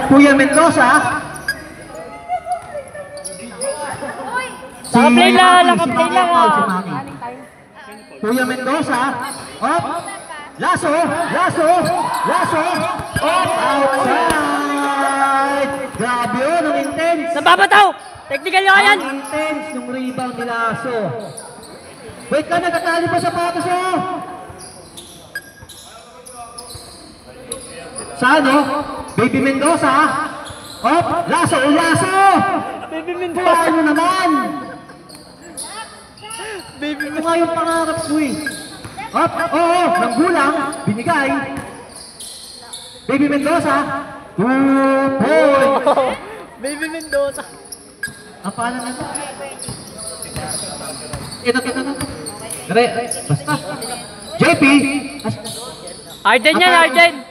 Kuya Mendoza. Naka-play lang. Kuya Mendoza. Up. Lasso. Outside. Grabe yun, ang intense. Nababataw! Technical nyo yan! Ang intense yung rebound ni Lasso. Wait ka, nagkatali pa sapatos oh. Sano? Baby Mendoza. Up. Lasso. Baby Mendoza! Paano naman? Baby Ito nga yung pangarap ko eh. Up. Oo. Nanggulang. Binigay. Baby Mendoza. 2 points. Baby Mendoza! Ang pala na ito. Ito. Basta. JP. Arden yan, Arden!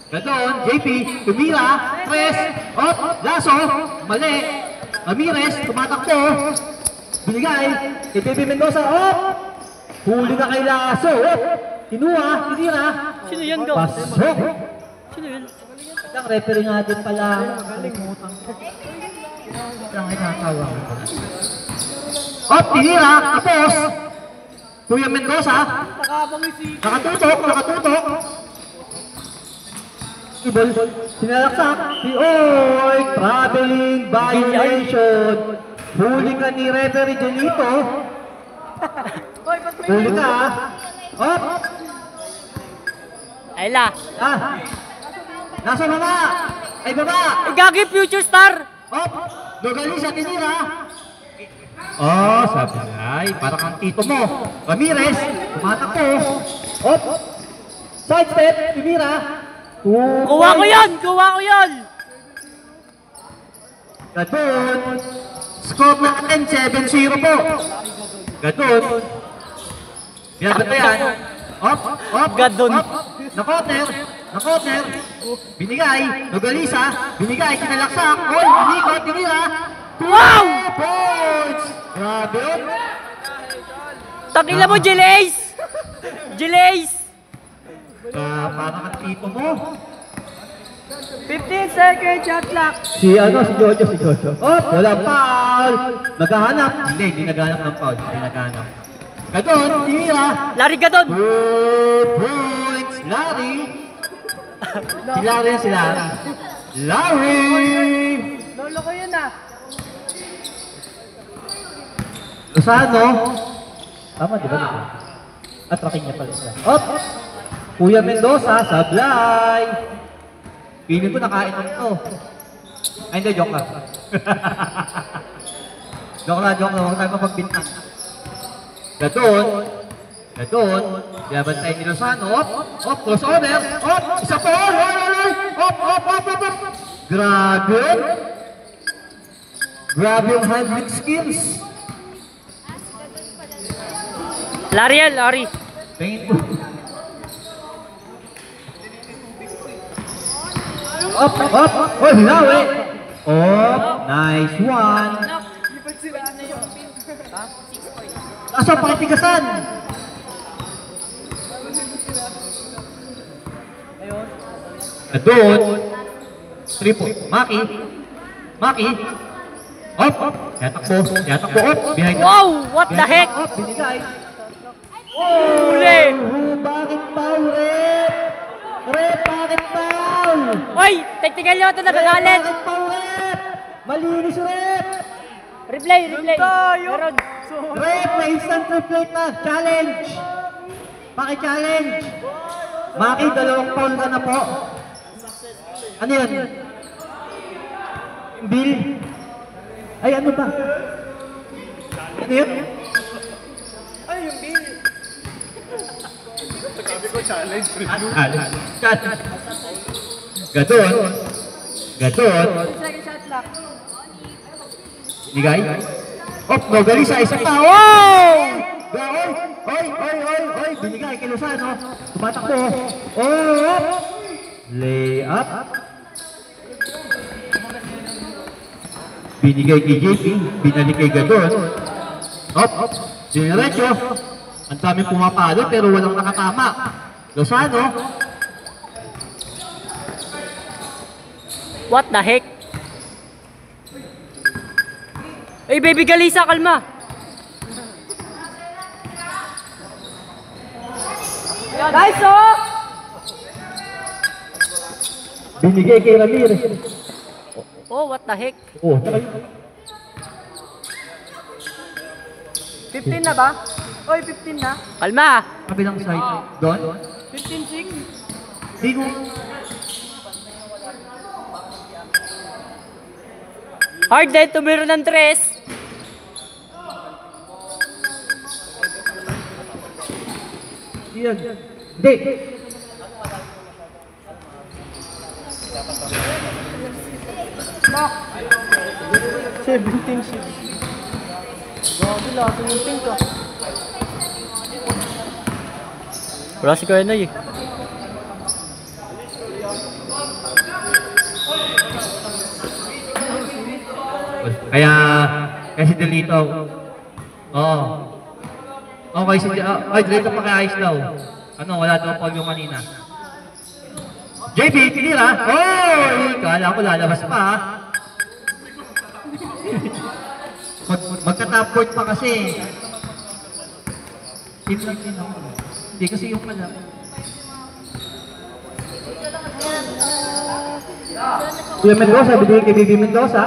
Ganon, JP, tumira, tres, up, Lasso, mali, Ramirez, tumatakbo, binigay, kay Baby Mendoza, up, huli na kay Lasso, up, tinira, Sino yan, Go? pasok. Sino yan? Ang referee nga din pala, ang itatawa. Up, tinira, tapos, Kuya Mendoza, nakatutok, sinalaksak, Oy, traveling violation. Huli ka ni referee Janito. Huli ka. Up. Ayla! Nasa baba. Ay baba. Igagi Future Star! Up. Dogali sa tinira. Oh, sabi ay, parang ang tito mo. Ramirez, tumatakbo. Up. Side step, tinira. Kuha ko yun! Gadon. Score natin 7-0 po. Gadon. Binabatayan. Up. Gadon. Nakoter. Binigay. Nogalisa. Binigay. Kinalaksak. Oy, binikot. Tinira. Wow! 2 points. Grabe yun. Takila mo, Jilays! Parang ang tito mo. 15 seconds shot clock! Si Jojo. Oh, walang foul. Naghahanap. Hindi naghahanap ng foul. Hindi naghahanap. Gadon, tinira. Larry Gadon! 2 points. Larry. Si Larry. Lolo ko yun ah! Lozano. Tama, di ba? At tracking niya pala siya. Up. Kuya Mendoza, sablay. Piling ko nakainom to. Ay, hindi, joke lang. Joke lang. Huwag tayo mapagbintang. Gadon. Biyabantay ni Lozano. Up. Crossover. Up. Isa po. Up. Grabe yung handling skills. Larry! Painful. Up. Oh, hilawi. Nice one. Nasa pakitigasan. Doon. Triple. Maki. Up. Yatakbo. Up. Behind the... Wow! What the heck? Up. Binigay. Huli! Bakit foul, Rep? Bakit foul? Oy! Technical nyo ito nagagalit! Bakit foul, Rep? Malinis, Rep! Replay! Meron! Rep, may instant replay na. Challenge! Paki-challenge! Maki, 2 foul ka na po. Ano yun? Bill? Ay, ano ba? Ano yun? Ay, yung bill. Sabi ko challenge. Gadon. Ligay. Nogalisa, isa pa. Wow! Oy! Binigay kay Lozano. Tumatakbo. Lay up. Binigay kay JP. Binalik kay Gadon. Diretso. Ang daming pumapalo pero walang nakatama. Lozano. What the heck? Ay, baby Galisa, kalma. Guys, oh! Binigay kay Ramirez. Oh, what the heck? Oh, tsaka yun. 15 na ba? Oy, 15 na. Kalma. Kabilang side. Doon? 15-6. Di ko. Hard din, tumiro ng 3. Yan. Hindi. Lock. 17-6. Grabe lang, tingin ka. Wala si Kuya Noy eh. Kasi Delito. Oo. Okay, ay, Delito pakaayos daw. Ano, wala daw pag yung kanina. JB, tinira. Oh! Kala ko lalabas pa ha. Magka-top court pa kasi. Team lang din ako. Hindi kasi yung pala. Kuya Mendoza, binigay kay Baby Mendoza.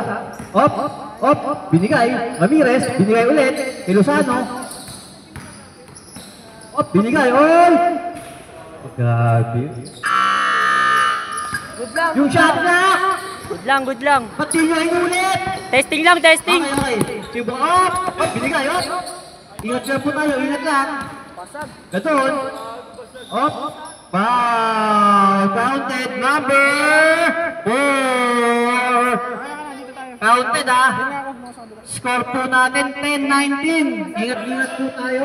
Binigay. Ramirez, binigay ulit. Kay Lozano. Binigay. All! Grabe. Good lang. Yung shot na! Good lang, good lang. Ba't di nyo inulit? Testing lang, testing. Okay. Sibo, binigay, Ingat lang po tayo, ingat lang. Pasag. Gaton. Foul. Counted number 4. Counted Score po natin 10-19. Ingat-ingat po tayo.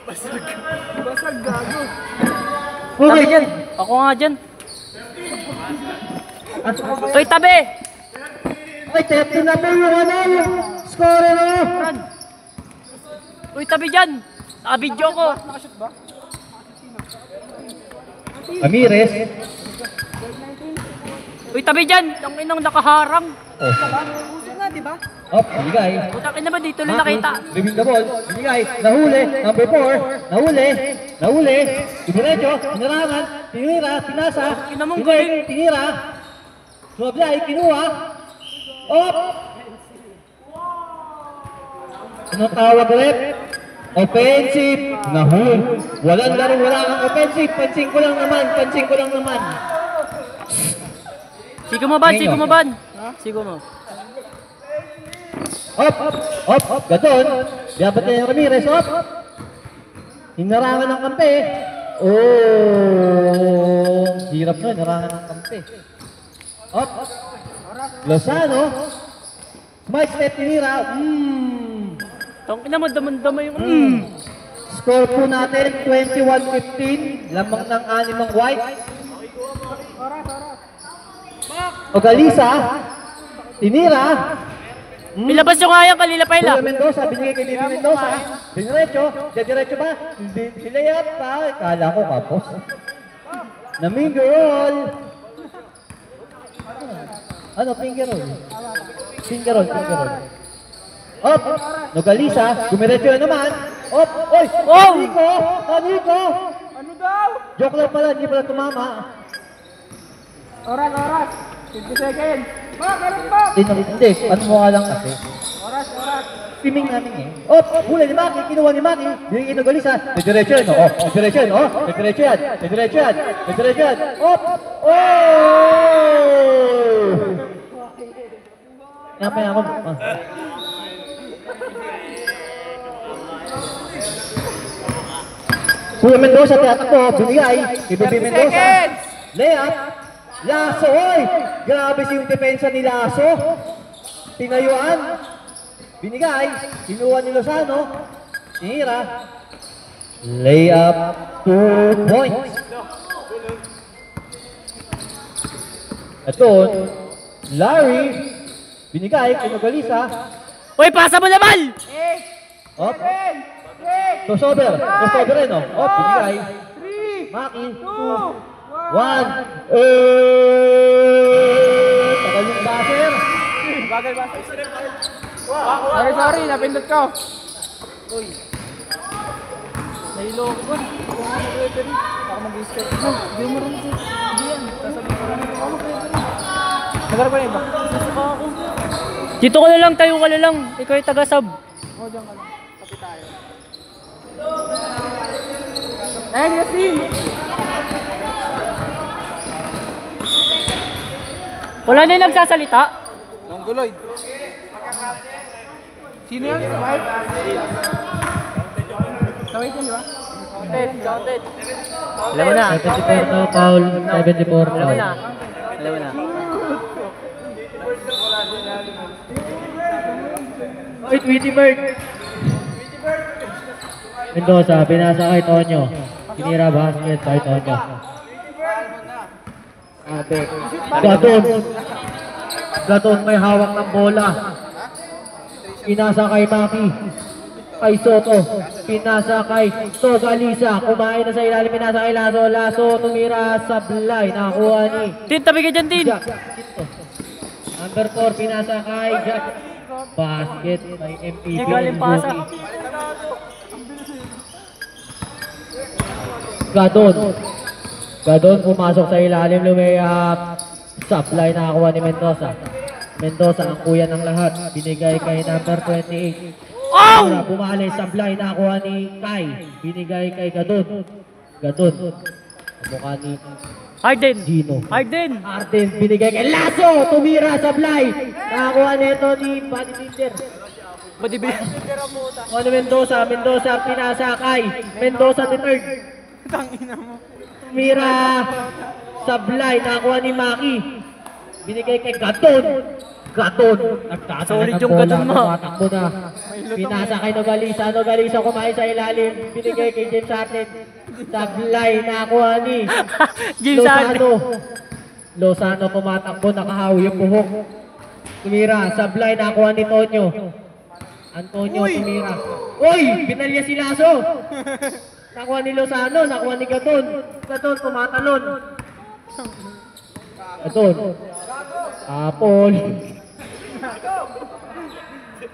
Basag gago. Okay dyan. Ako nga dyan. Uy, tabi! Ay, 13 na po yung score Uy, tabi dyan! Naka-video ko. Nakashoot ba? Ramirez. Uy, tabi dyan! Ang inang nakaharang. Uso nga, di ba? Binigay. Putakin naman dito lang nakita. Living the ball. Binigay. Nahuli. Number 4. Nahuli. Dumiretso. Tinarangan. Tinira. Pinasa. Kinamong galing. Tinira. Sumablay. Kinuha. Anong tawag rep? Offensive. Nahul. Walang laro. Wala kang offensive. Pansing ko lang naman. Sigo mo ban, sigo mo ban. Sigo mo. Gaton. Dapat na yung Ramirez. Hinarangan ng kampe. Hirap na. Hinarangan ng kampe. Lozano. Smite step tinira. Tong ina mo, daman-dama yung... Score po natin 21-15. Lamang ng 6 ng white. Ogalisa. Tinira. Ilabas nyo nga yan, kanila pa ila. Kuya Mendoza, binigay kay Baby Mendoza. Diretso ba? Hindi layup pa. Kala ko kapos. Finger roll. Ano, finger roll? Finger roll. Nogalisa, dumiretso na naman. Nico. Ano daw? Joke lang pala, hindi pala tumama. Oras. 50 seconds. Ganun pa. Hindi, ano mo lang kasi. Oras. Swimming namin eh. Huli ni Maki, kinuha ni Maki. Binigay Nogalisa. Diretso yan. Diretso yan. Napay ako. Kuya Mendoza, tiyatakbo. Binigay. Kay Baby Mendoza. Layup. Lasso, grabe yung depensa ni Lasso. Tinayuan. Binigay. Kinuha ni Lozano. Tinira. Layup. 2 points. Ito, Larry. Binigay kay Nogalisa. Uy, pasa mo naman! Crossover rin, binigay. 3, Maki. 2, 1. Bagay ba? Sorry, napindot ko. Nahilo ako ba? Ako nga mag-referee. Ako mag-step. Hindi mo rin ito. Hindi yan. Sasabihin ko rin ito. Ako mag-referee. Nagarap ko na iba? Susuka ako. Dito ka na lang, tayo ka na lang. Ikaw yung taga-sub. Oo, dyan ka lang. Kapit tayo. Yes, team! Wala na yung nagsasalita. Longguloy. Sino yan? Mike? Kawait yan, di ba? Counted. Alam mo na. 74 na foul, 74 Alam mo foul. na. Alam mo na. Oy, Tweety Bird! Mendoza, pinasa kay Tonyo. Tinira basket kay Tonyo. Gadon! Gadon may hawak ng bola. Pinasa kay Maki. Kay Soto. Pinasa kay Togalisa. Kumain na sa ilalim. Pinasa kay Lazo. Lazo tumira sa Blay. Nakakuha ni Tin, tabi ka dyan, Tin. Jack. Number 4, pinasa kay Jack. Basket by MVP. Hindi galing pasa. Gadon. Gadon pumasok sa ilalim. Lumayap. Supply nakakuha ni Mendoza. Mendoza ang kuya ng lahat. Binigay kay number 28. Oh! Bumali supply nakakuha ni Kai. Binigay kay Gadon. Gadon. Mukha ni Harden. Gino. Harden. Arden binigay kay Lazo. Tumira supply. Nakakuha nito ni Buddy Tinder. Pwede ba? Juan Mendoza. Mendoza pinasa kay Mendoza the third. Tangina mo. Tumira supply. Nakakuha ni Maki. Binigay kay Gadon. Gadon. Nagtatahan Solid ng yung bola. Gadon mo. Tumatakbo na. Pinasa kay Nogalisa. Nogalisa kumain sa ilalim. Binigay kay James Harden. Supply nakakuha ni James Harden. Lozano. Lozano tumatakbo. Nakahawi yung buhok. Tumira. Supply nakakuha ni Tonyo. Antonio tumira. Uy! Pinalya si Lazo. Nakuha ni Lozano. Nakuha ni Gadon. Gadon tumatalon. Gadon. Apol.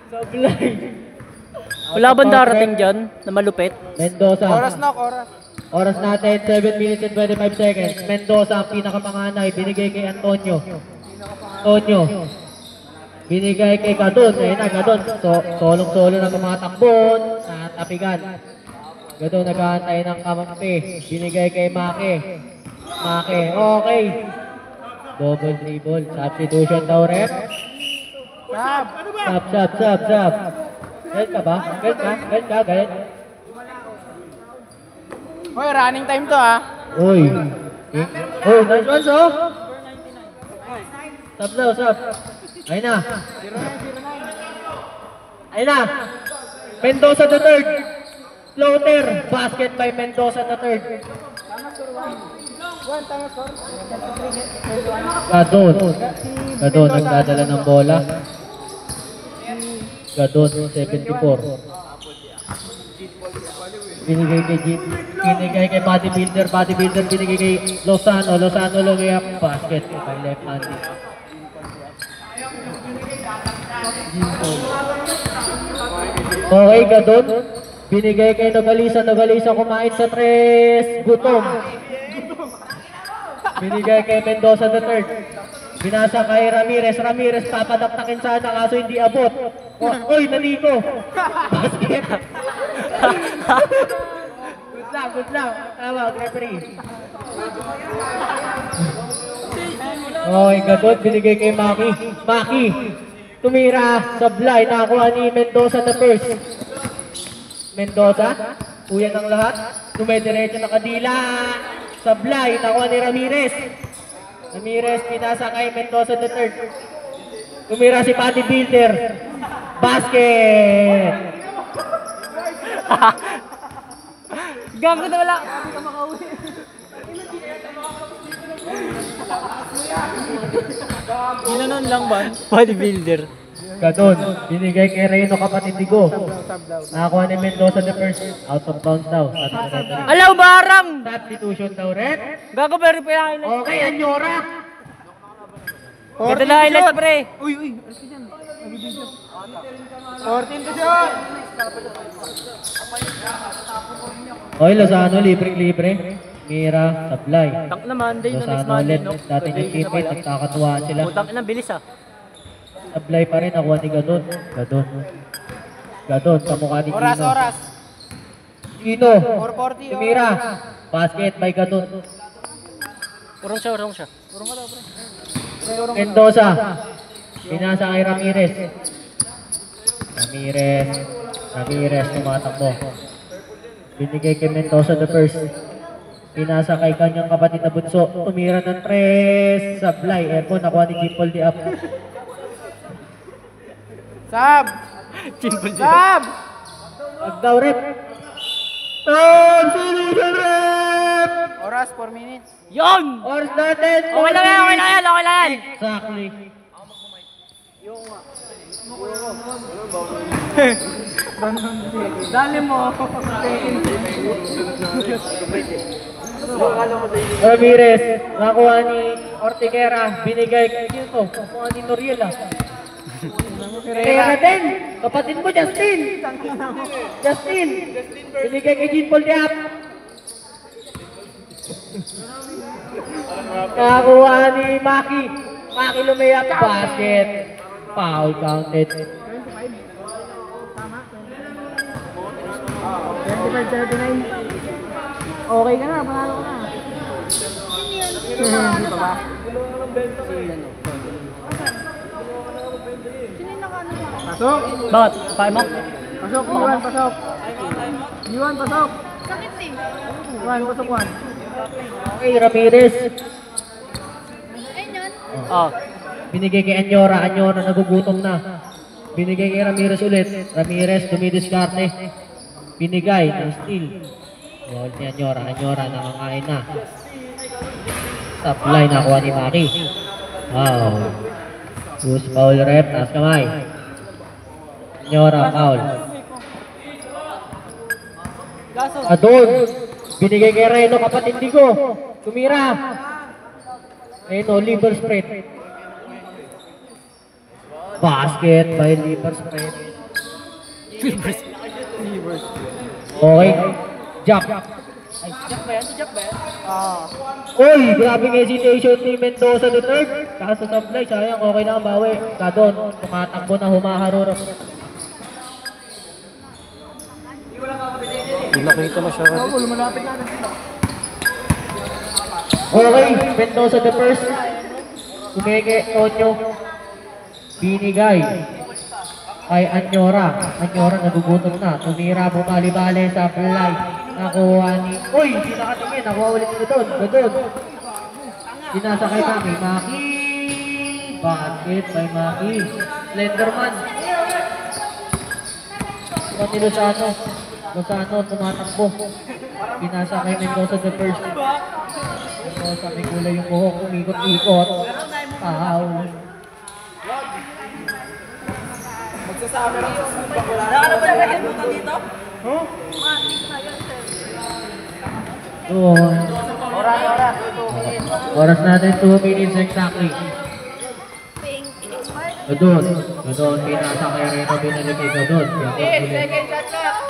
Supply. Wala bang darating dyan na malupit? Mendoza. Oras na, oras. Oras natin, 7 minutes and 25 seconds. Mendoza ang pinakapanganay. Binigay kay Antonio. Antonio. Binigay kay Gadon. Ayun na, Gadon. Solong-solo na tumatakbon. Natapigan. Gadon naghahantay ng kamampi. Binigay kay Maki. Maki. Okay. Double dribble. Substitution daw rep. Sub. Galit ka ba? Galit. Hoy, running time to ah. Uy. Oh, nice one, so. Sub. Ayun na. Mendoza the third. Floater. Basket by Mendoza the third. Gadon nagdadala ng bola. Gadon 74. Binigay kay bodybuilder, binigay kay Lozano lumiyap, basket by left hand. Okay, Gadon. Binigay kay Nogalisa kumain sa tres, gutom. Binigay kay Mendoza the third. Binasa kay Ramirez papadaktakin sana kaso hindi abot. Oy, naliko. Basket. Good lang. Tawag, referee. Okay, Gadon, binigay kay Maki. Tumira sa Blay, nakakuha ni Mendoza the first. Mendoza, kuya ng lahat. Dumediretso na kadila. Sa Blay, nakuha ni Ramirez. Pinasa kay Mendoza the third. Tumira si bodybuilder. Basket! Gago na wala. Ginanon lang ba? Bodybuilder. Gadon, binigay kay Reno kapatid ni Go. Nakakuha ni Mendoza the first. Out of bounds daw. Alaw, barang! Substitution daw, Red. Gago, pero pinahin na. Okay, Anyora. Ganda na highlights, pre. Uy, alis ka dyan. Nag-video. 14 to shot! Okay, Lozano, libre-libre. Mira, Sablay. Tank naman, day na next Lozano month, ulit. no? Dati ng teammate, nagkakatuwaan sila. Putang ina, bilis ah. Sablay pa rin, nakuha ni Gadon. Gadon, kamukha ni Kino. Oras. Kino, 440. Mira. Basket by Gadon. Urong siya. Urong ka daw, pre. Mendoza. Pinasa kay Ramirez. Ramirez tumatakbo. Binigay kay Mendoza the first. Pinasa kay kanyang kapatid na bunso. Tumira ng tres. Sablay. Aircon. Nakuha ni Jipol di up. Sab! Sab! Agdaw rep. Time solution rep! Oras, 4 minutes. Yon! Oras natin. Okay lang yan. Exactly. Dali mo. Ramirez. Nakuha ni Ortiguera. Binigay kay Kino. Nakuha ni Noriela. Kaya din. Kapatid mo, Justin. Binigay kay Jean Paul Diap. Nakuha ni Maki. Maki lumayap. Basket. Foul counted. 25-39. Okay ka na, panalo ka na. Hindi pa ba? Pasok! Bakit? Kaya mo? Pasok, Juan, pasok! Juan, pasok! Juan, pasok, Juan. Okay, Ramirez. Ah. Binigay kay Anyora. Anyora nagugutom na. Binigay kay Ramirez ulit. Ramirez dumidiskarte. Binigay ng steal. Ball ni Anyora. Anyora nakakain na. Supply nakuha ni Maki. Wow. Goose foul rep. Taas kamay. Anyora foul. Adon. Binigay kay Reno kapatid ko. Tumira. Reno liver spread. Basket by liver spread. Okay. Jump. Uy, grabing hesitation ni Mendoza the third. Kaso Sablay, sayang, okay na ang bawi. Gadon, tumatakbo na humaharuro. Hindi nakita masyado. Lumalapit na natin. Okay, Mendoza the first. Kumeke, Tonyo. Binigay. Kay Anyora. Anyora nagugutom na. Tumira, bumali-bali sa fly. Nakuha ni... Uy, hindi nakatingin. Nakuha ulit ni Gadon. Pinasa kay Maki. Maki. Basket by Maki. Slenderman. Pati Lozano. Lozano tumatakbo. Pinasa kay Mendoza the first. Mendoza may kulay yung buhok. Umikot-ikot. Foul. Magsasama lang sa sumpa ko lang. Ano ba nagagyan mo dito? Doon. Oras natin 2 minutes exactly. Gadon. Pinasa kay Reno. Binalik kay Gadon.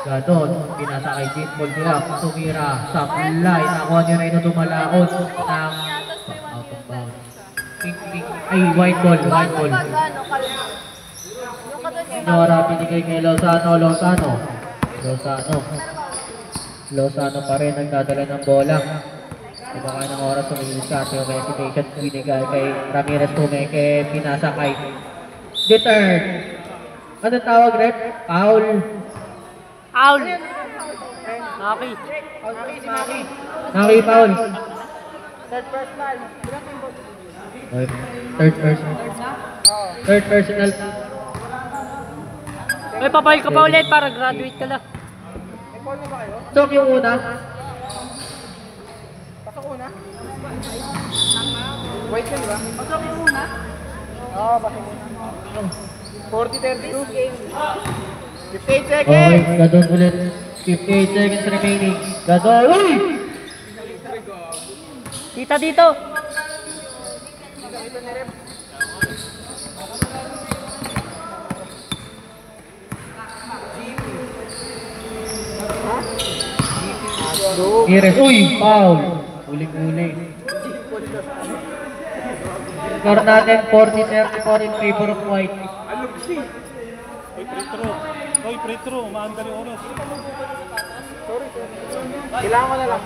Gadon. Pinasa kay Jean Paul Diap. Tumira. Supply. Nakuha ni Reno tumalakot. Ng out of bounds. Ay, white ball. Nora, binigay kay Lozano pa rin nagdadala ng bola. Iba ka ng oras sumilis ka. Yung hesitation binigay kay Ramirez Tumeke. Pinasa kay Deterred. Anong tawag, rep? Foul. Maki. Naki foul. Third personal. May papayil ka pa ulit para graduate ka lang. Sok yung una. Pasok una. Wait ka, di ba? Pasok yung una. Oo, pasok una. 40-32. 58 seconds. Okay, Gadon ulit. 58 seconds remaining. Gadon. Uy! Kita dito. Ramirez. Uy! Foul! Uling-uling. Score natin 40-34 in favor of White. Free throw. Maanda rin oras.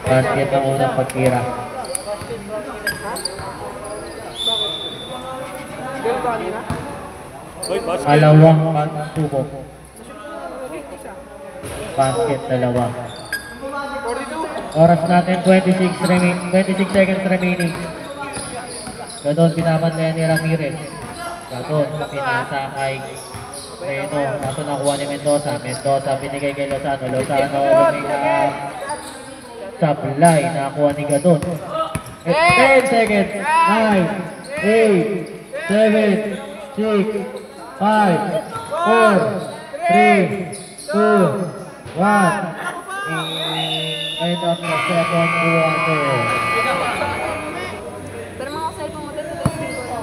Basket ang unang pagtira. Kalawang pagtubok. Basket dalawa. Oras natin 26 seconds remaining. Gadon binabantayan ni Ramirez. Gadon pinasa kay Reno. Kaso nakuha ni Mendoza. Mendoza binigay kay Lozano. Lozano lumina. Supply nakuha ni Gadon. 10 seconds. 9, 8, 7, 6, 5, 4, 3, 2, 1. End of the second quarter. Pero mga cellphone mo dito Ikaw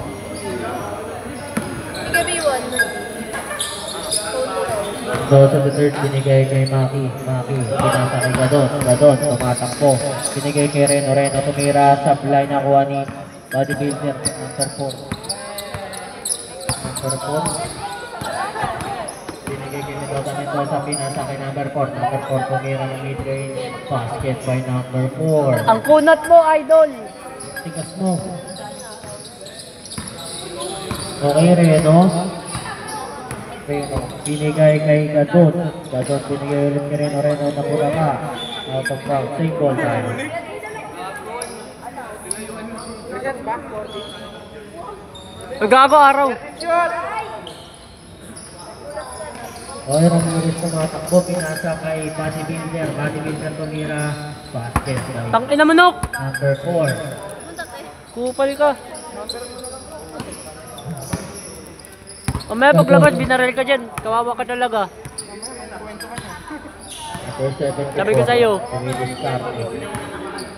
So sa the third, binigay kay Maki. Maki, pinasa kay Gadon. Gadon, tumatakbo. Binigay kay Reno. Reno, tumira. Supply nakuha ni bodybuilder. Number 4. Number 4. Binigay kay Mendoza. Mendoza, pinasa kay number 4. Number 4, tumira ng mid-range. Basket by number 4. Ang kunat mo, idol! Tigas mo. Okay, Reno. Reno, binigay kay Gadon. Gadon, binigay ulit kay Reno. Reno, napura ka. Out of bounds. Same ball time. Gago araw. Okay, Ramirez tumatakbo. Pinasa kay bodybuilder. Bodybuilder tumira. Basket by Tangina manok! number 4. Kupal ka. Mamaya paglabas, binaril ka dyan. Kawawa ka talaga. Number 7. Sabi ko sa'yo.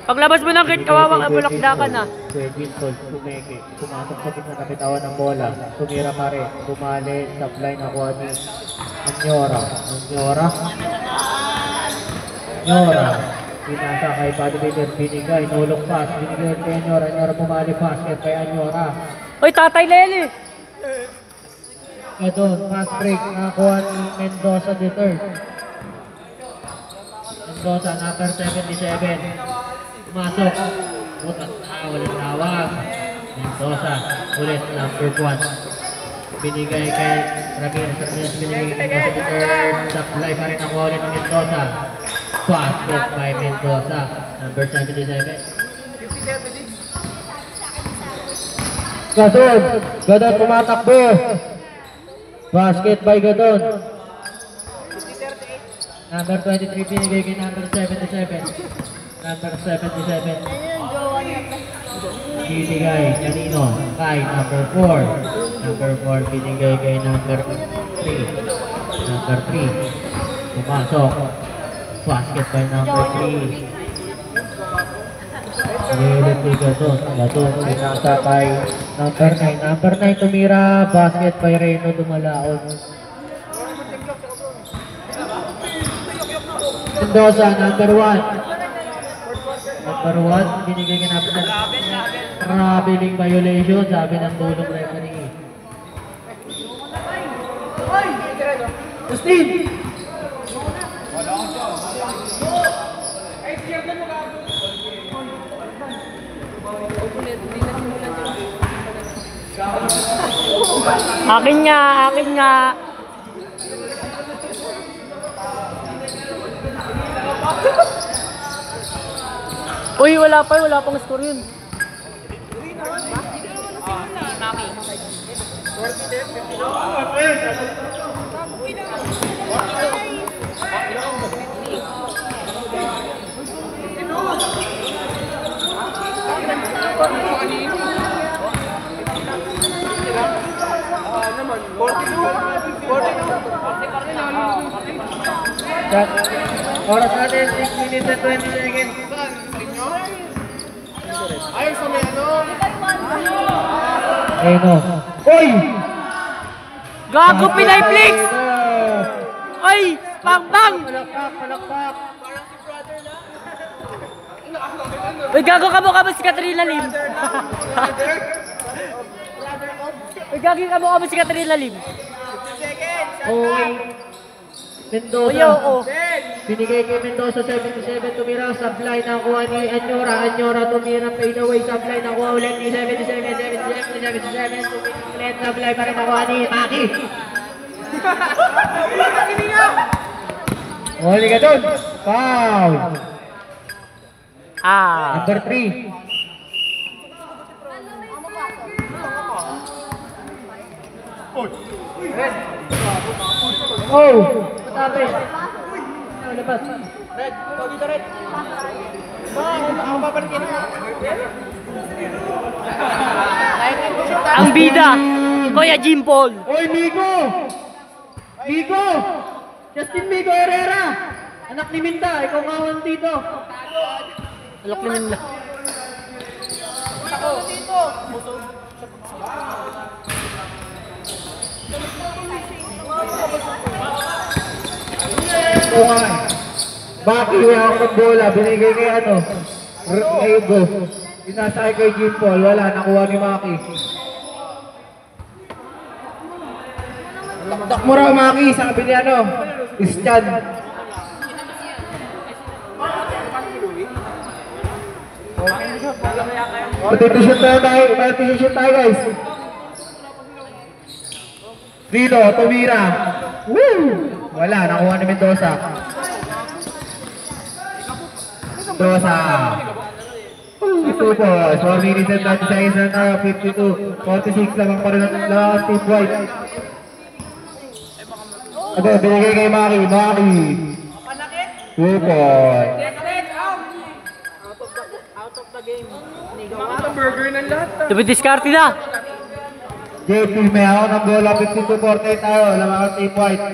Paglabas mo ng kit, kawawa ka, bulakda ka na. Pwede sol, tumeke. Pumasok sa pitang kapitawan ng bola. Tumira pa rin. Tumali. Supply na kuha ni Anyora. Anyora. Anyora. Pinasa kay bodybuilder. Binigay. Nulong pass. Binigay kay Anyora. Anyora pumali basket kay Anyora. Oy, Tatay Lely! Ito, fast break. Nakuha ni Mendoza the third. Mendoza, number 77. Pumasok. Putas na, walang tawag. Mendoza, ulit, number 1. Binigay kay Ramirez. Ramirez binigay kay Mendoza the third. Supply pa rin ang ulit ng Mendoza. Basket by Mendoza, number 77. Gadon. Gadon tumatakbo. Basket by Gadon. Number 23 binigay kay number 77. Number 77. Binigay kanino? Kay number 4. Number 4 binigay kay number 3. Number 3. Pumasok. Basket by number 3. Nilit ni Gadon. Gadon pinasa kay number 9. Number 9 tumira. Basket by Reno dumalaon. Mendoza, number 1. Number 1, binigay ka natin ng traveling violation, sabi ng tulong referee. Justin! Akin nga, akin nga. Uy, wala pang score yun. Oras natin, 6 minutes and 20 seconds. Reno. Uy! Gago, Pinay Flix! Ay! Bang bang! Palakpak, palakpak. Uy, gago ka mo si Katrina Lim. Uy, gagi ka mo si Katrina Lim. Okay. Mendoza. Uy, oo. Binigay kay Mendoza, 77 tumira, supply na kuha ni Anyora. Anyora tumira, fade away, supply na kuha ulit ni 77, ulit, supply pa rin nakuha ni Maki. Huli ka dun. Foul. Number 3. Oh, matabi. Labas. Red, ikaw dito, Red. Ako papalitin. Ang bida, Kuya Jim Paul. Oy, Migo! Migo! Justin Migo Herrera! Anak ni Minda, ikaw ngawan dito. Alok naman lang. Oo nga eh. Baki, ako ng bola, binigay kay ano? Ego. Inasakay kay Jim Paul, wala, nakuha ni Maki. Taktak mo raw, Maki, sabi ni ano? Christian. Matitishot tayo guys. Dito, tumira. Woo! Wala, nakuha ni Mendoza. Mendoza. 52 po, 4 minutes and 30 seconds na 52. 46 lamang pa rin ang Team White. Okay, binigay kay Maki. 2 points. Diskarte na. JP, may ako ng bola, 52-48 tayo, lamang ang Team White.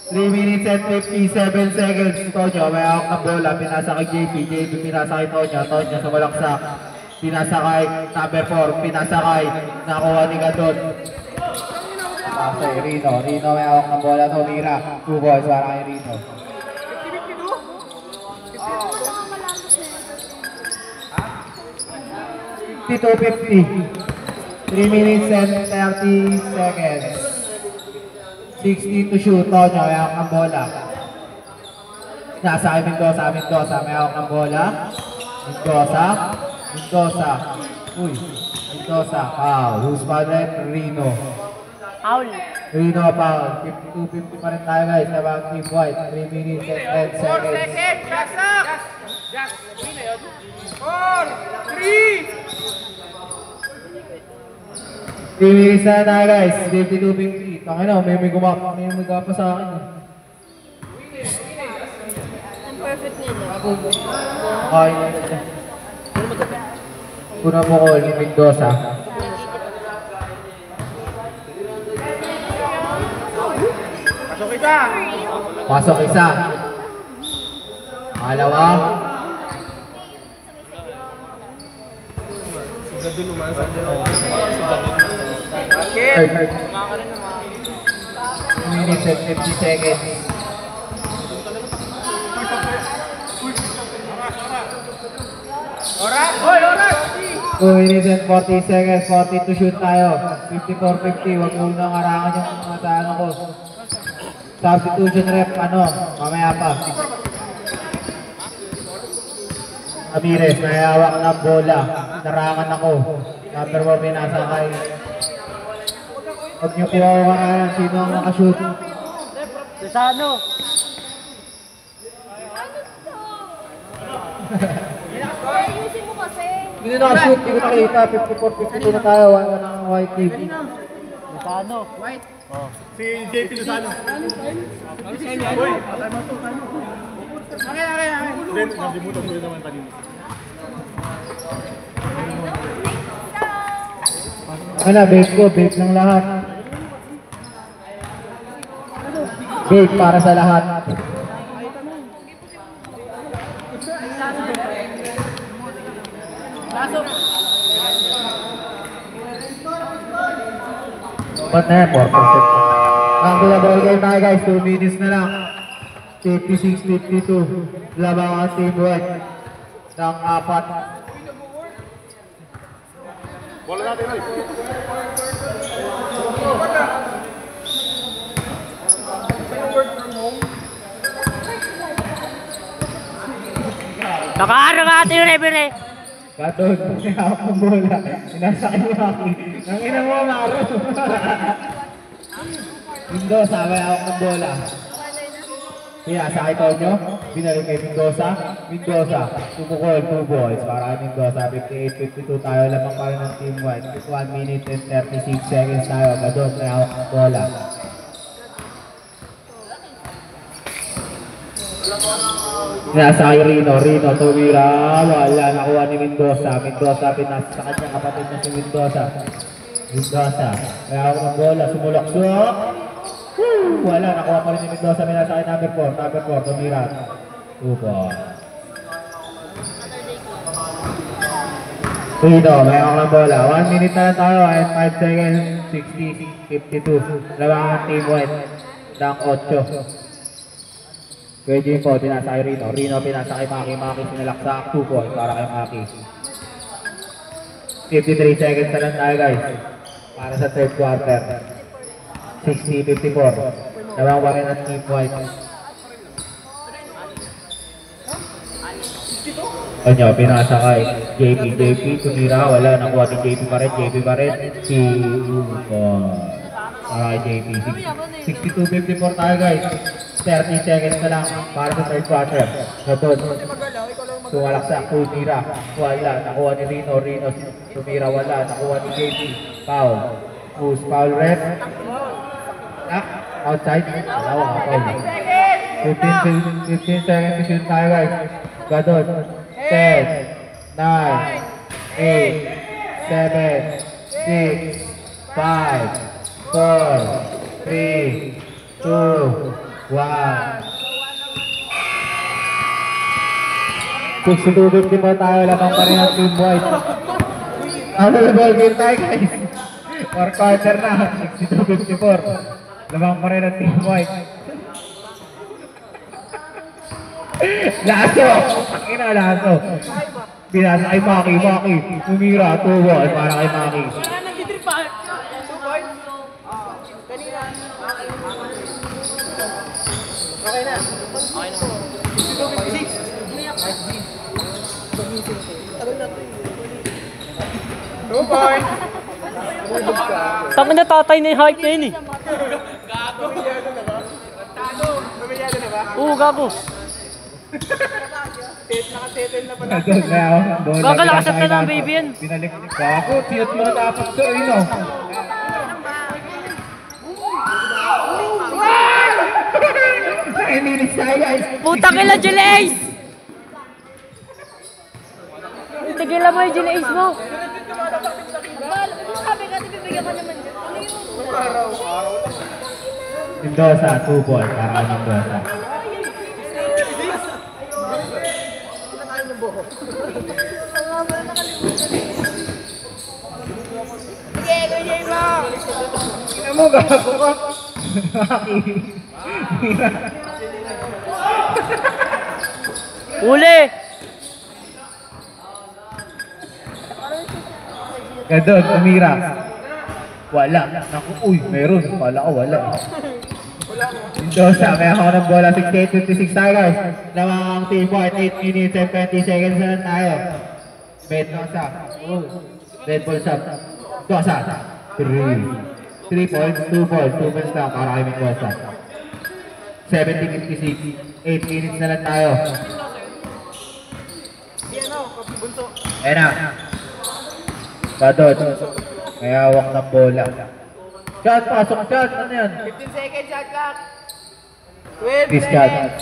3 minutes and 57 seconds. Tonyo, may ako ng bola, pinasa kay JP, pinasa kay Tonyo sumalaksak. Pinasa kay number 4, pinasa kay, nakuha ni Gadon. Okay, Rino, may ako ng bola, tumira. 2 balls para kay Rino. 52-50. 3 minutes and 30 seconds. 16 to shoot. Tonyo, may hawak ng bola. Nasa kay Mendoza. May hawak ng bola. Mendoza. Uy. Mendoza. Foul. Who's foul? Rino. Foul. Rino foul. 52-50 pa rin tayo guys. Tabang Team White. 3 minutes and 10 seconds. 3 minutes na tayo guys, 52-50. Tangina, may gumapa sa akin. Ang perfect nila. Okay. Kuna mo ko ni Mendoza. Pasok isa. Pangalawa. Third. 2 minutes and 50 seconds. Oras! 2 minutes and 40 seconds, 40 to shoot tayo. 54-50, wag mo nang harangan yung mga ano ko. Substitution rep, mamaya pa. Ramirez, may hawak ng bola. Narangan ako. Number 1, pinasa kay. Huwag niyo po ako kanayan. Sino ang nakashoot? Desano. Ayusin mo kasi. Hindi nakashoot, hindi ko nakita. 54-52 na tayo. Wala ng white team. Desano. Si JP Luzano. Then, nalimutan mo yun naman kanina. Bake ko, bake ng lahat. Bake para sa lahat. Ba't na yan? 4%. Ang pinaball game tayo guys, 2 minutes na lang. 56-52. Labang ang Team White. ng 4. Bola natin, Roy. Nakaharang yung referee. Katod, hawak ng bola. Sinasakay ni Maki. Nang ina mo, Maro. Mendoza, may hawak ng bola. Sinasakay Tonyo. Binalik kay Mendoza. Mendoza, tumukol, 2 balls. Para kay Mendoza, 58-52 tayo. Lamang pa rin ng team white. 1 minute and 36 seconds tayo. Gadon, may hawak ng bola. Sinasakay Rino, tumira. Wala, nakuha ni Mendoza. Mendoza, pinasa sa kanyang kapatid na si Mendoza. Mendoza, may hawak ng bola. Sumulok-sulok. Wala, nakuha pa rin ni Mendoza. Pinasakay number 4, tumira. 2 ball. Rino, may hawak ng bola. 1 minute na lang tayo and 5 seconds. 60-52. Labangan team white ng 8. Pwede po, pinasa kay Rino. Rino pinasa kay Maki. Maki sinalaksak. 2 points para kay Maki. 53 seconds na lang tayo guys. Para sa third quarter. 60-54. Nawang pa rin ang team white. Ano, pinasa kay JP. Tumira. Wala, nakuha ni JP pa rin. Si para kay JP. 62-54 tayo guys. 30 seconds na lang para sa third quarter. Gadon. Sumalaksak, tumira. Wala, nakuha ni Rino. Tumira, wala, nakuha ni JP. Foul. Push, foul ref. Outside. Wala, foul. 15 seconds to shoot tayo guys. Gadon. 10, 9, 8, 7, 6, 5, 4, 3, 2, 1. 62-50 pa tayo, lamang pa rin ang team white. Ano na ball game tayo guys? 4 quarter na, 62-54. Lamang pa rin ang team white. Laso! Ina, Laso! Pinasa kay Maki. Tumira, 2 balls para kay Maki. Okay na. Go boy! Tama na tatay na yung hype na yun eh. Pamilyado na ba? Oo, gago. Nakasettle na pala. Gagalakasap na lang baby yan. Pinalik ko ako, tiyot mo na dapat sa Rino. Minutes tayo guys. Puta kila Jilace! Tigilan mo yung Jilace mo. Sabi ka, bibigyan ka naman dyan. Ano yun? Mendoza, 2 balls para kay Mendoza. Sige, ganyan mo. Ina mo, gago ka. Uli! Gadon, tumira. Wala. Naku, uy, meron. Wala ko, wala. Mendoza, may ako ng bola. 68-56 tayo guys. Lamang ang team white, 8 minutes and 20 seconds na lang tayo. Mendoza. Red ball shot. Mendoza. 3 points, 2 balls. 2 points lang para kay Mendoza. 70-56. 8 minutes na lang tayo. Ayan na. Gadon. May hawak ng bola. Shot, pasok shot. Ano yan? 15 seconds shot clock. 12 This shot. seconds.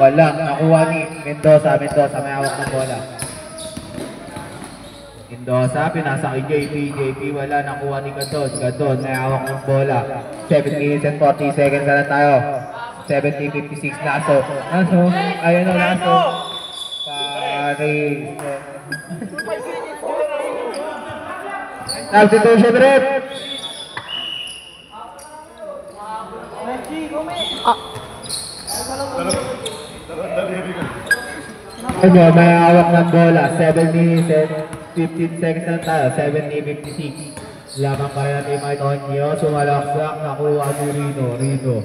Wala. Nakuha ni Mendoza. May hawak ng bola. Mendoza, pinasa kay JP. Wala. Nakuha ni Gadon. May hawak ng bola. 7 minutes and 40 seconds na lang tayo. 70-56. Laso. Ayun o, Laso. Paris. Substitution rep. Ano, may hawak ng bola. 7 minutes and 15 seconds na tayo. 7:56. Lamang pa rin natin yung Tonyo. Sumalaksak. Nakuha ni Rino. Rino.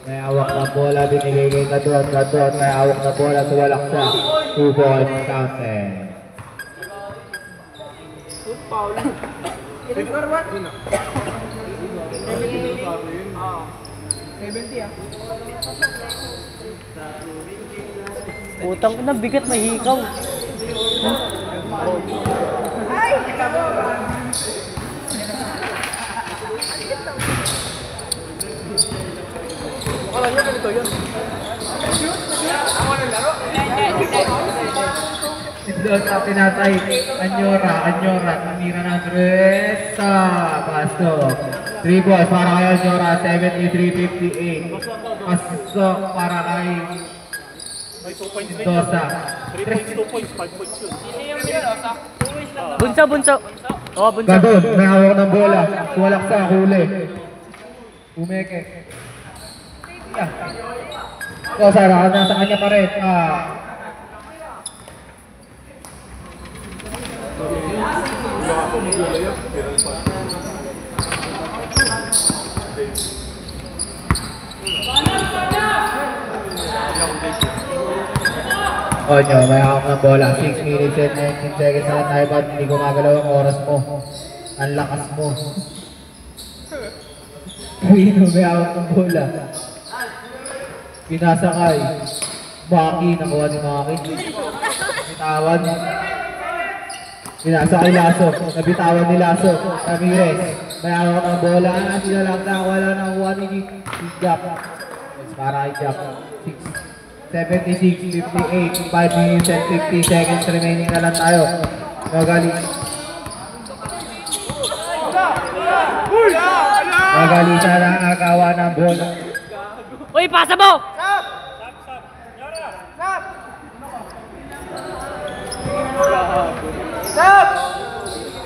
May hawak ng bola. Binigay kay Kadron. Kadron. May hawak ng bola. Sumalaksak. 2 points counted. Score what? 70 ah. Putang ina, bigat may hikaw. Wala nyo ganito yun. Ako ng laro. Doon sa pinatay. Anyora. Tumira ng Dresa. Pasto. 3 balls para kay Anyora. 73-58. Pasok para kay May 2 points na yun. Dosa. 3 points, 2 points, 5 points yun. Bunso. Oh, bunso. Gadon, may hawak ng bola. Sumalaksak. Huli. Umeke. Yeah. Dosa, nasa kanya pa rin. Onyo, may hawak ng bola. 6 minutes and 19 seconds na tayo ba't hindi gumagalaw ang oras mo. Ang lakas mo. Rino, may hawak ng bola. Pinasakay. Maki, nakuha ni Maki. Bitawan. Pinasakay Lasso. Nabitawan ni Lasso. Ramirez. May hawak ng bola. Sila lang na wala na kuha ni Jack. Para kay Jack. 76-58, 5 minutes and 50 seconds remaining na lang tayo. Magalisa na ang agawa ng bola. Uy, pasa mo!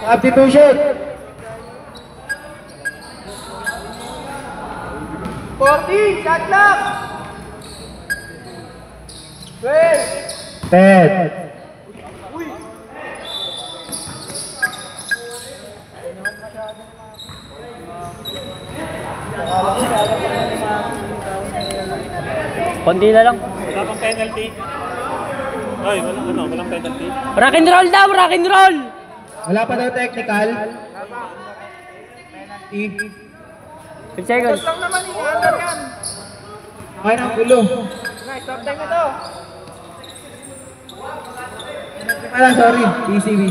Substitution! 40, shot clock! 12! 10. Konti na lang. Wala pang penalty. Ay, walang penalty. Rock and roll daw, rock and roll! Wala pa daw technical. 10 seconds. Lang naman yung under yan. Ay, ang gulo. Nice, stop time ito. Sorry. Busy.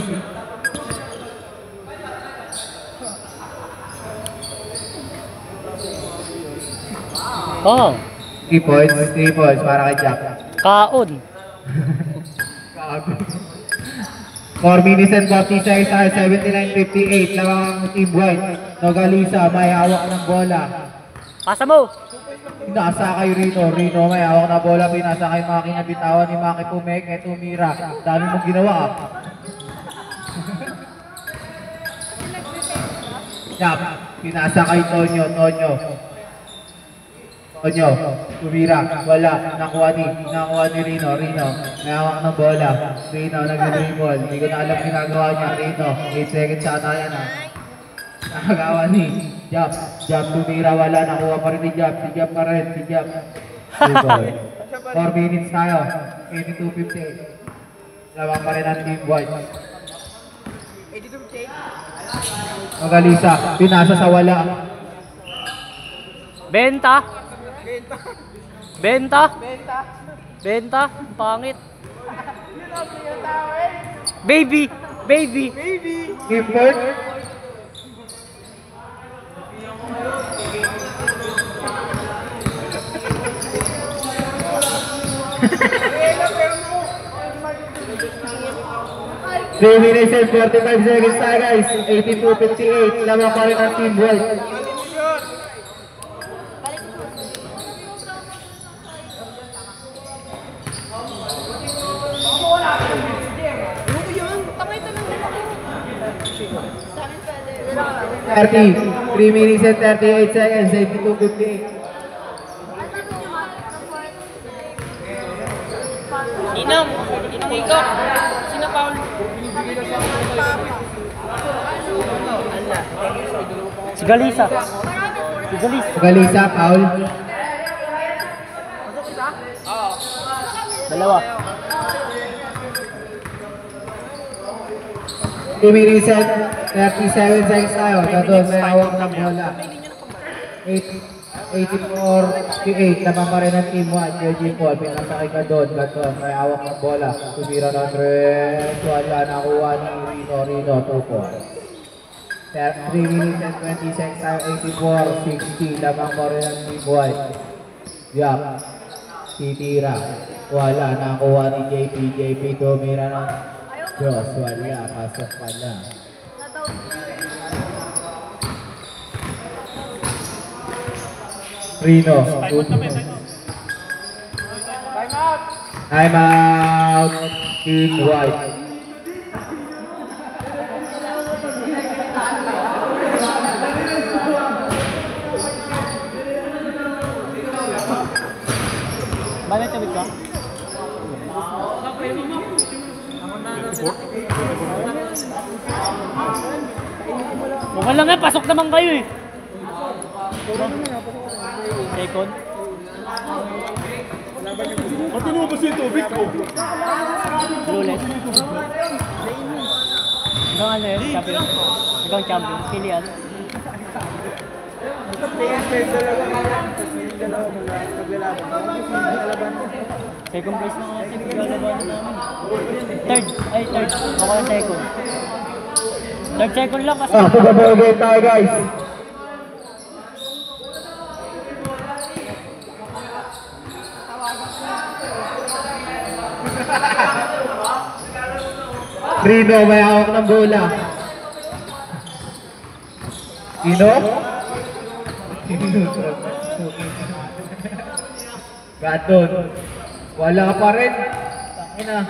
Oh, 3 points para kay Jack. kaon. Gago. 4 minutes and 40 seconds tayo, 79-58 lang ang team white. Nogalisa, may hawak ng bola. Pasa mo! Pinasa kay Rino, may hawak na bola, pinasa kay Maki na bitawan ni Maki Pumek, eto Mira. Dami mong ginawa ah. Yap, pinasa kay Tonyo, Tumira, wala, nakuha ni Rino, may hawak ng bola, Rino, nag-dribble, hindi ko na alam ginagawa niya, Rino, 8 seconds sa tayan ah. Nakagawa ni Jab, Tumira, wala, nakuha pa rin ni Jab, si Jab pa rin, 4 minutes tayo, 82-58, lamang pa rin ang team white. 82-58. Magalisa, pinasa sa wala. Benta, pangit. Baby. Import. Three minutes and 45 seconds tayo guys. 82-58. Lamang pa rin ang team white. Tangay ito lang. 3 minutes and 38 seconds, 82-58. Inom Nico, sino Paul? Si Galisa. Si Galisa. Galisa, foul. Dalawa. 3 minutes and 37 seconds tayo. Doon may hawak ng bola. 84-8. Naman pa rin ang team 1. Eugene Paul. Pinasakay ka doon. Gaton. May hawak ng bola. Tumira ng Andres. Wala. Nakuha ni Rino. 2-4. 3 minutes and 20 seconds tayo. 84-60. Naman pa rin ang team 1. Yak. Titira. Wala. Nakuha ni JP. JP tumira ng Diyos. Wala. Pasok pa na. Rino. Time out. Team White. Bakit tabit ka? Mukhang lang nga, pasok naman kayo eh. Second. Ba't tinubos yung tubig ko? Lulet. Ikaw ano yun? Champion. Ikaw champion. Pilihan. Second place na nga natin. Lalabanan namin. Third. Ako na second. Third second lang kasi. Football game tayo guys. Rino may hawak ng bola. Sino? Gaton. Wala pa rin. Tangina.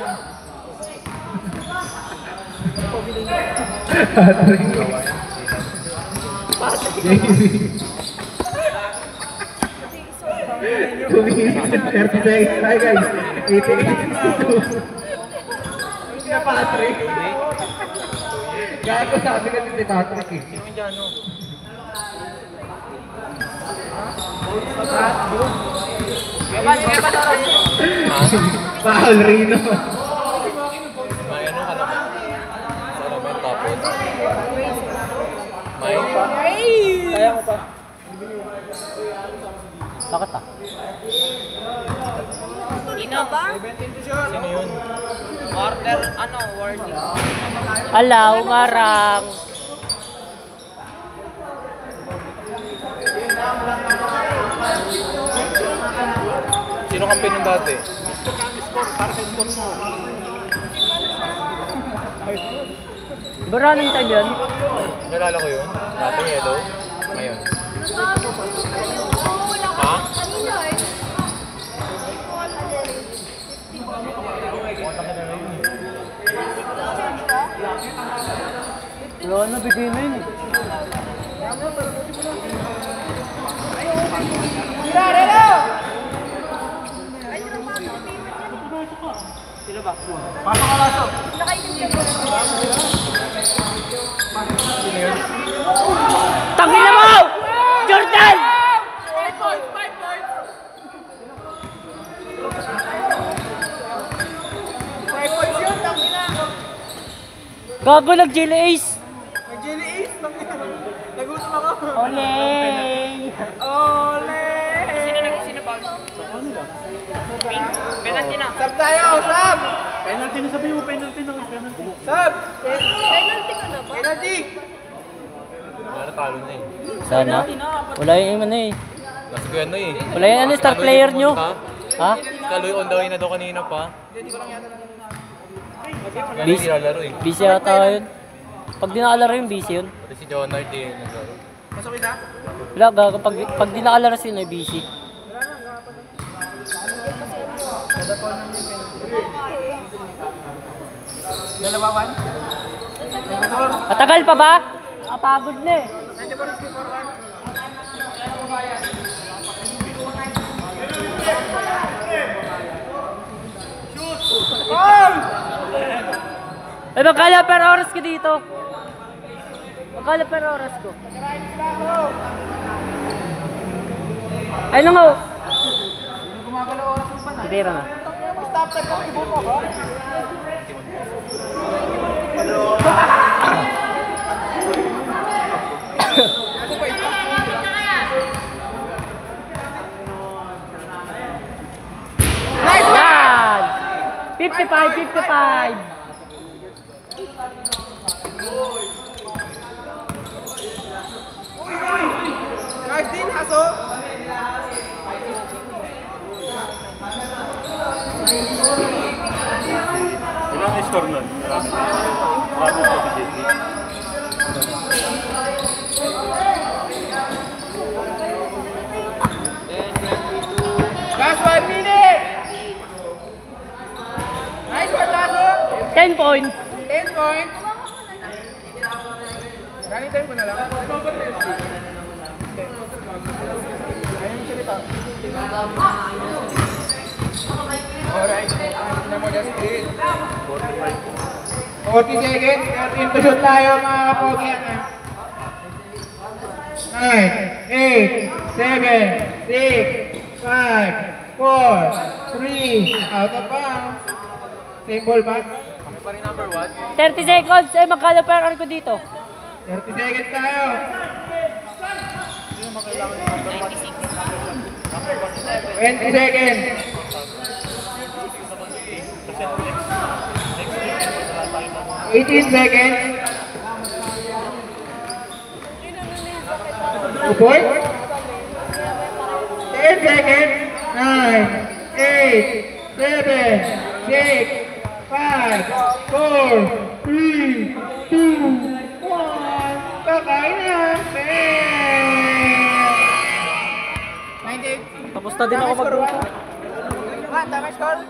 Hi guys. 88-62. Na Patrick. Kaya ko sabi kasi si Patrick eh. Paul Rino. May ano ka naman? Sana may tapos. May... Kaya ko pa. Bakit ah? Ino ba? Sino yun? Order, warning. Alaw, ngarang. Sino kampi nung dati? Diba running time yun? Nalala ko yun? Dati yellow? Ngayon. Ha? Wala na, bigay na yun eh. Sino ba? Pasok ka lasok! Tangin na mo! Jordan! 5 points! 5 points! 5 points yun, tangin na! Gago, nag-jelly ace! Nag-jelly ace, tangin na! Nagutom ako! Oley! Sino ba? Penalty na! Sab tayo! Sab! Penalty na, sabi mo, penalty na. Sab! Penalty ka na ba? Penalty! Wala na talo na eh. Sana? Wala yung ano eh. Nasa ko ano eh. Wala yung ano, star player nyo. Ha? Kaloy on the way na daw kanina pa. Yan Bis- hindi nalaro eh. Busy ata yun. Pag di nakalaro yung busy yun. Pati si Jonard eh. naglaro. Masukit na? Wala, gago. Pag di nakalaro sino, busy. Dalawawan? Matagal pa ba? Nakapagod na eh. Oh! Ay, magkala per oras ko dito. Magkala per oras ko. Ay, nang ho. Gumagalaw oras mo pa na. Titira na. Stop time ko, ibo mo ba? Yan! 55. Guys, din, haso. Ilang score nun? Marami sa PJC. Last 1 minute. Nice one, Lasso. 10 points. 10 points. Running time ko na lang. Alright. Tignan mo, Justin. 40 seconds. 13 to shoot tayo, mga kapogi. 9, 8, 7, 6, 5, 4, 3, out of bounds. Same ball back. 30 seconds. Ay, magkala per hour ko dito. 30 seconds tayo. 20 seconds. 18 seconds. 2 points. 10 seconds. 9, 8, 7, 6, 5, 4, 3, 2, 1. Kakain na. 98. Tapos na din ako mag-uusap. Tama score.